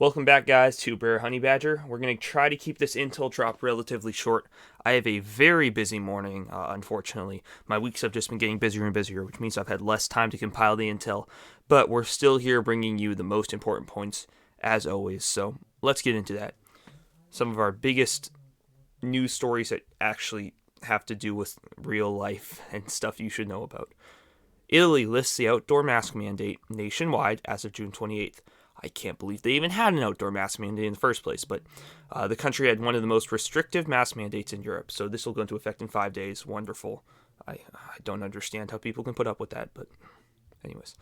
Welcome back, guys, to BrerHoneybadger. We're going to try to keep this intel drop relatively short. I have a very busy morning, unfortunately. My weeks have just been getting busier and busier, which means I've had less time to compile the intel. But we're still here bringing you the most important points, as always. So let's get into that. Some of our biggest news stories that actually have to do with real life and stuff you should know about. Italy lifts the outdoor mask mandate nationwide as of June 28th. I can't believe they even had an outdoor mask mandate in the first place, but the country had one of the most restrictive mask mandates in Europe, so this will go into effect in 5 days. Wonderful. I don't understand how people can put up with that, but anyways.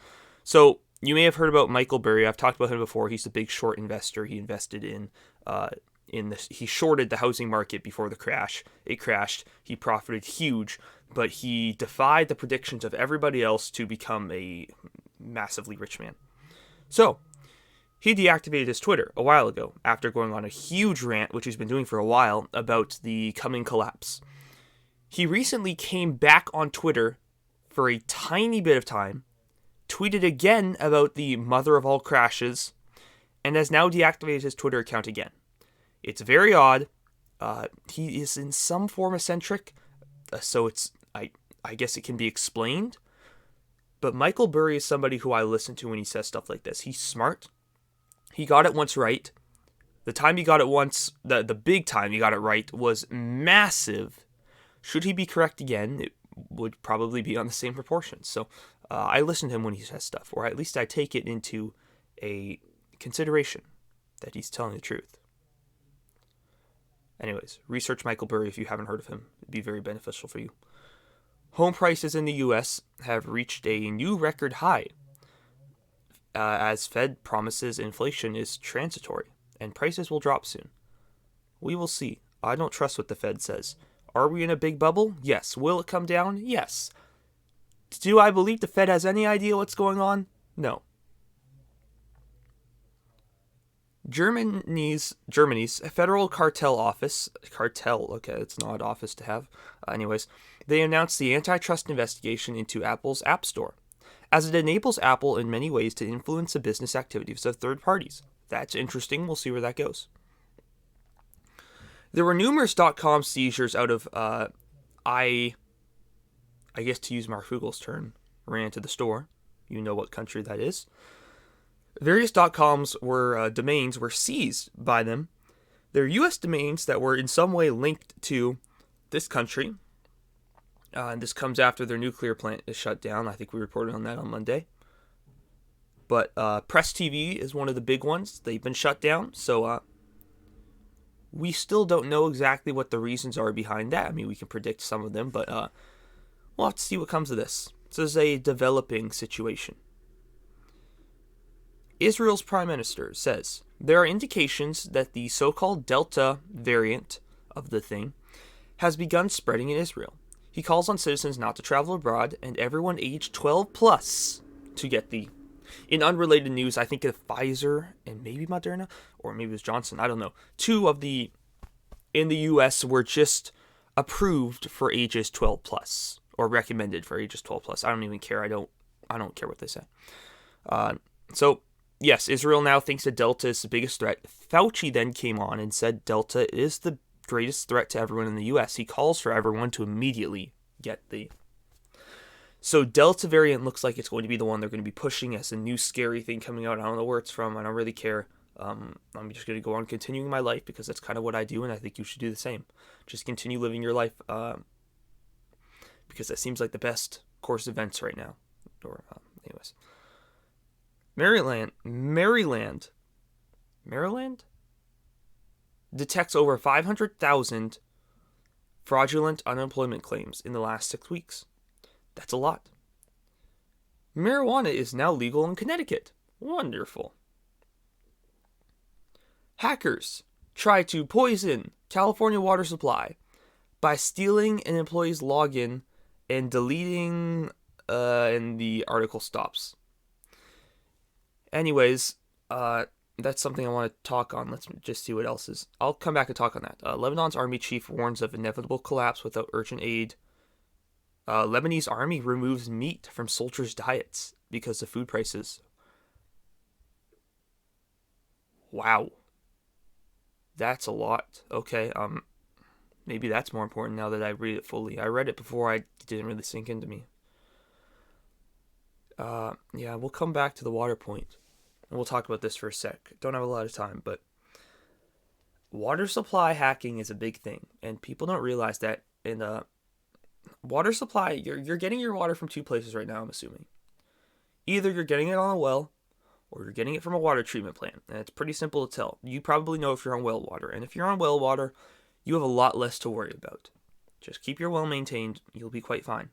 So you may have heard about Michael Burry. I've talked about him before. He's the big short investor. He invested he shorted the housing market before the crash. It crashed. He profited huge, but he defied the predictions of everybody else to become a massively rich man. So he deactivated his Twitter a while ago after going on a huge rant, which he's been doing for a while, about the coming collapse. He recently came back on Twitter for a tiny bit of time, tweeted again about the mother of all crashes, and has now deactivated his Twitter account again. It's very odd. He is in some form eccentric, so I guess it can be explained. But Michael Burry is somebody who I listen to when he says stuff like this. He's smart. He got it once right. The time he got it once, the big time he got it right was massive. Should he be correct again, it would probably be on the same proportion. So I listen to him when he says stuff, or at least I take it into a consideration that he's telling the truth. Anyways, research Michael Burry if you haven't heard of him. It'd be very beneficial for you. Home prices in the U.S. have reached a new record high. As Fed promises inflation is transitory and prices will drop soon. We will see. I don't trust what the Fed says. Are we in a big bubble? Yes. Will it come down? Yes. Do I believe the Fed has any idea what's going on? No. Germany's federal cartel office, okay, it's an odd office to have. Anyways, they announced the antitrust investigation into Apple's App Store, as it enables Apple in many ways to influence the business activities of third parties. That's interesting. We'll see where that goes. There were numerous .com seizures out of, I guess to use Mark Fugel's term, ran to the store. You know what country that is. Various .coms domains were seized by them. They're U.S. domains that were in some way linked to this country. And this comes after their nuclear plant is shut down. I think we reported on that on Monday. But Press TV is one of the big ones. They've been shut down. So we still don't know exactly what the reasons are behind that. I mean, we can predict some of them, but we'll have to see what comes of this. This is a developing situation. Israel's prime minister says there are indications that the so-called Delta variant of the thing has begun spreading in Israel. He calls on citizens not to travel abroad and everyone aged 12 plus to get the... In unrelated news, I think of Pfizer and maybe Moderna, or maybe it was Johnson, I don't know. Two of the, in the U.S., were just approved for ages 12 plus, or recommended for ages 12 plus. I don't even care. I don't care what they say. So, yes, Israel now thinks that Delta is the biggest threat. Fauci then came on and said Delta is the greatest threat to everyone in the U.S. He calls for everyone to immediately get the... So Delta variant looks like it's going to be the one they're going to be pushing as a new scary thing coming out. I don't know where it's from. I don't really care. I'm just going to go on continuing my life because that's kind of what I do, and I think you should do the same. Just continue living your life because that seems like the best course of events right now. Anyways. Maryland detects over 500,000 fraudulent unemployment claims in the last 6 weeks. That's a lot. Marijuana is now legal in Connecticut. Wonderful. Hackers try to poison California water supply by stealing an employee's login and deleting, and the article stops. Anyways, that's something I want to talk on. Let's just see what else is. I'll come back and talk on that. Lebanon's army chief warns of inevitable collapse without urgent aid. Lebanese army removes meat from soldiers' diets because of food prices. Wow. That's a lot. Okay, maybe that's more important now that I read it fully. I read it before, it didn't really sink into me. Yeah, we'll come back to the water point. And we'll talk about this for a sec. Don't have a lot of time, but water supply hacking is a big thing, and people don't realize that. In water supply, you're getting your water from two places right now, I'm assuming. Either you're getting it on a well, or you're getting it from a water treatment plant. And it's pretty simple to tell. You probably know if you're on well water. And if you're on well water, you have a lot less to worry about. Just keep your well maintained, you'll be quite fine.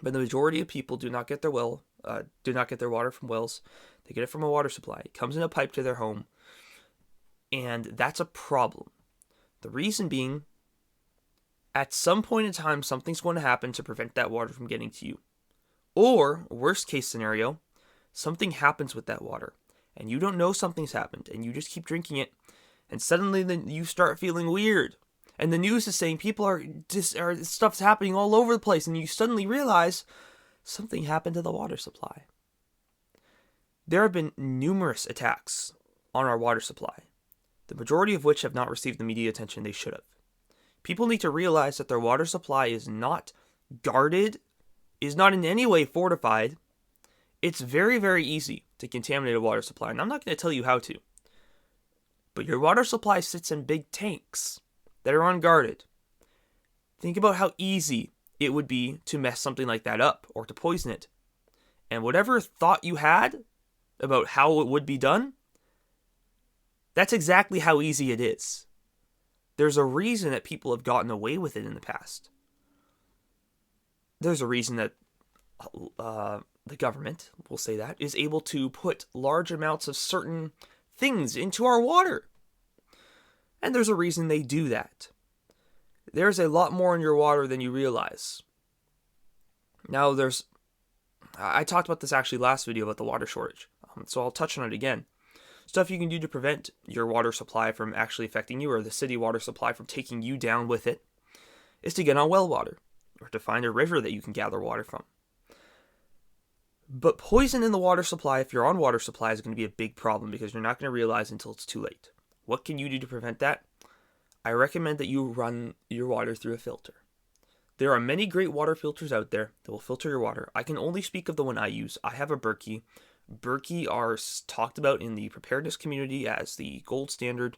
But the majority of people do not get their water from wells. They get it from a water supply. It comes in a pipe to their home. And that's a problem. The reason being, at some point in time, something's going to happen to prevent that water from getting to you. Or, worst case scenario, something happens with that water, and you don't know something's happened, and you just keep drinking it, and suddenly then you start feeling weird. And the news is saying stuff's happening all over the place, and you suddenly realize something happened to the water supply. There have been numerous attacks on our water supply, the majority of which have not received the media attention they should have. People need to realize that their water supply is not guarded, is not in any way fortified. It's very, very easy to contaminate a water supply, and I'm not going to tell you how to. But your water supply sits in big tanks that are unguarded. Think about how easy it would be to mess something like that up or to poison it. And whatever thought you had about how it would be done, that's exactly how easy it is. There's a reason that people have gotten away with it in the past. There's a reason that the government, we'll say that, is able to put large amounts of certain things into our water. And there's a reason they do that. There's a lot more in your water than you realize. Now I talked about this actually last video about the water shortage, so I'll touch on it again. Stuff you can do to prevent your water supply from actually affecting you, or the city water supply from taking you down with it, is to get on well water, or to find a river that you can gather water from. But poison in the water supply, if you're on water supply, is going to be a big problem because you're not going to realize until it's too late. What can you do to prevent that? I recommend that you run your water through a filter. There are many great water filters out there that will filter your water. I can only speak of the one I use. I have a Berkey. Berkey are talked about in the preparedness community as the gold standard,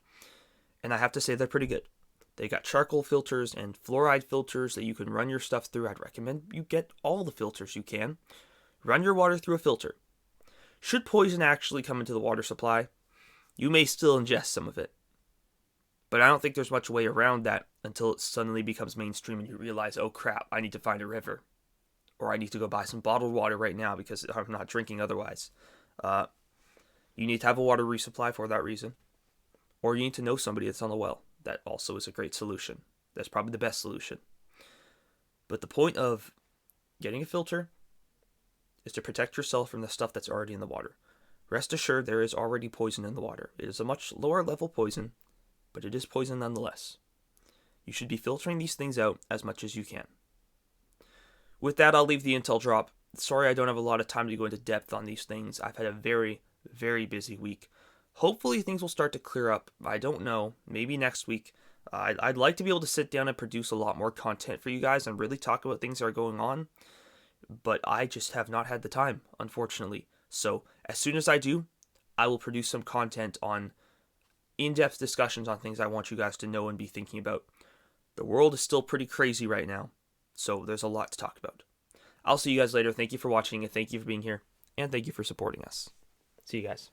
and I have to say they're pretty good. They got charcoal filters and fluoride filters that you can run your stuff through. I'd recommend you get all the filters you can. Run your water through a filter. Should poison actually come into the water supply, you may still ingest some of it. But I don't think there's much way around that until it suddenly becomes mainstream and you realize, oh crap, I need to find a river. Or I need to go buy some bottled water right now because I'm not drinking otherwise. You need to have a water resupply for that reason. Or you need to know somebody that's on the well. That also is a great solution. That's probably the best solution. But the point of getting a filter is to protect yourself from the stuff that's already in the water. Rest assured there is already poison in the water. It is a much lower level poison, but it is poison nonetheless. You should be filtering these things out as much as you can. With that, I'll leave the intel drop. Sorry I don't have a lot of time to go into depth on these things. I've had a very, very busy week. Hopefully things will start to clear up. I don't know. Maybe next week. I'd like to be able to sit down and produce a lot more content for you guys and really talk about things that are going on. But I just have not had the time, unfortunately. So as soon as I do, I will produce some content on in-depth discussions on things I want you guys to know and be thinking about. The world is still pretty crazy right now, so there's a lot to talk about. I'll see you guys later. Thank you for watching, and thank you for being here, and thank you for supporting us. See you guys.